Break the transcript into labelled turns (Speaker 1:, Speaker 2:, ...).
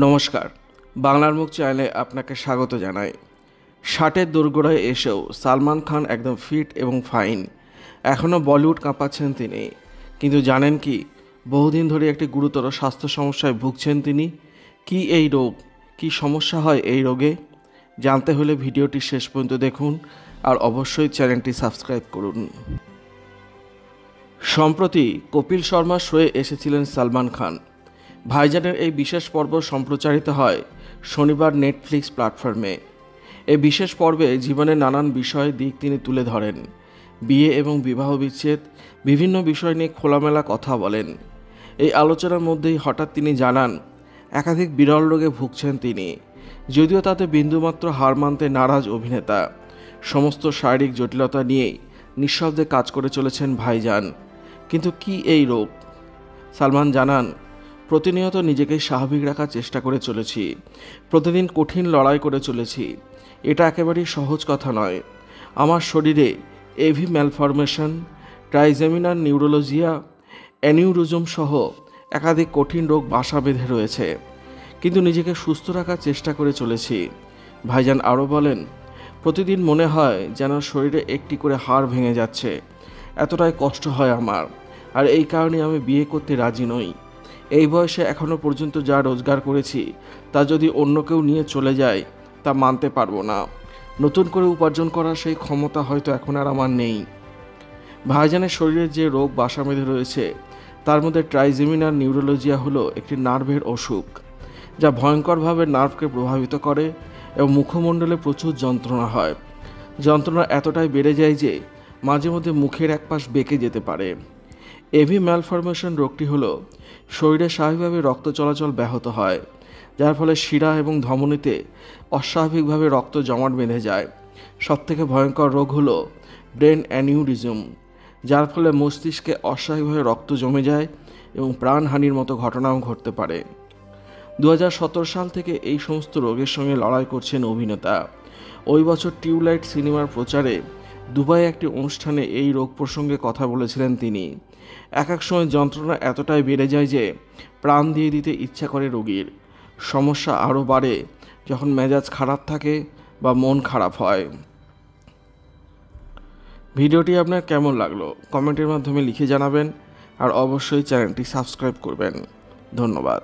Speaker 1: নমস্কার, বাংলার মুখ চ্যানেলে আপনাকে স্বাগত জানাই। 60-এর দোরগোড়ায় এসেও সালমান খান একদম ফিট এবং ফাইন। এখনও বলিউড কাঁপাচ্ছেন তিনি। কিন্তু জানেন কি, বহুদিন ধরে একটি গুরুতর স্বাস্থ্য সমস্যায় ভুগছেন তিনি। কি এই রোগ, কি সমস্যা হয় এই রোগে? জানতে হলে ভিডিওটি শেষ পর্যন্ত দেখুন আর অবশ্যই চ্যানেলটি সাবস্ক্রাইব করুন। সম্প্রতি কপিল শর্মা শোয়ে এসেছিলেন সালমান খান। ভাইজানের এই বিশেষ পর্ব সম্প্রচারিত হয় শনিবার নেটফ্লিক্স প্ল্যাটফর্মে। এই বিশেষ পর্বে জীবনের নানান বিষয় দিক তিনি তুলে ধরেন। বিয়ে এবং বিবাহ বিচ্ছেদ, বিভিন্ন বিষয় নিয়ে খোলামেলা কথা বলেন। এই আলোচনার মধ্যেই হঠাৎ তিনি জানান একাধিক বিরল রোগে ভুগছেন তিনি। যদিও তাতে বিন্দুমাত্র হার মানতে নারাজ অভিনেতা। সমস্ত শারীরিক জটিলতা নিয়েই নিঃশব্দে কাজ করে চলেছেন ভাইজান। কিন্তু কি এই রোগ? সালমান জানান, প্রতিনিয়ত নিজেকে স্বাভাবিক রাখার চেষ্টা করে চলেছি, প্রতিদিন কঠিন লড়াই করে চলেছি। এটা একেবারেই সহজ কথা নয়। আমার শরীরে AV malformation, trigeminal neuralgia, aneurysm সহ একাধিক কঠিন রোগ বাসা বেঁধে রয়েছে, কিন্তু নিজেকে সুস্থ রাখার চেষ্টা করে চলেছি। ভাইজান আরও বলেন, প্রতিদিন মনে হয় যেন শরীরে একটি করে হাড় ভেঙে যাচ্ছে। এতটাই কষ্ট হয় আমার, আর এই কারণে আমি বিয়ে করতে রাজি নই। এই বয়সে এখনও পর্যন্ত যা রোজগার করেছি তা যদি অন্য কেউ নিয়ে চলে যায় তা মানতে পারবো না। নতুন করে উপার্জন করার সেই ক্ষমতা হয়তো এখন আর আমার নেই। ভাইজানের শরীরে যে রোগ বাসা বেঁধে রয়েছে তার মধ্যে ট্রাইজেমিনাল নিউরোলজিয়া হলো একটি নার্ভের অসুখ, যা ভয়ঙ্করভাবে নার্ভকে প্রভাবিত করে এবং মুখমণ্ডলে প্রচুর যন্ত্রণা হয়। যন্ত্রণা এতটাই বেড়ে যায় যে মাঝে মধ্যে মুখের এক পাশ বেঁকে যেতে পারে। এভি ম্যালফরমেশন রোগটি হলো শরীরে স্বাভাবিকভাবে রক্ত চলাচল ব্যাহত হয়, যার ফলে শিরা এবং ধমনীতে অস্বাভাবিকভাবে রক্ত জমাট বেঁধে যায়। সবথেকে ভয়ঙ্কর রোগ হলো ব্রেন অ্যানিউরিজম, যার ফলে মস্তিষ্কে অস্বাভাবিকভাবে রক্ত জমে যায় এবং প্রাণহানির মতো ঘটনাও ঘটতে পারে। 2017 সাল থেকে এই সমস্ত রোগের সঙ্গে লড়াই করছেন অভিনেতা। ওই বছর টিউবলাইট সিনেমার প্রচারে দুবাই একটি অনুষ্ঠানে এই রোগ প্রসঙ্গে কথা বলেছিলেন তিনি। এক এক সময় যন্ত্রণা এতটাই বেড়ে যায় যে প্রাণ দিয়ে দিতে ইচ্ছা করে রোগীর। সমস্যা আরও বাড়ে যখন মেজাজ খারাপ থাকে বা মন খারাপ হয়। ভিডিওটি আপনার কেমন লাগলো কমেন্টের মাধ্যমে লিখে জানাবেন, আর অবশ্যই চ্যানেলটি সাবস্ক্রাইব করবেন। ধন্যবাদ।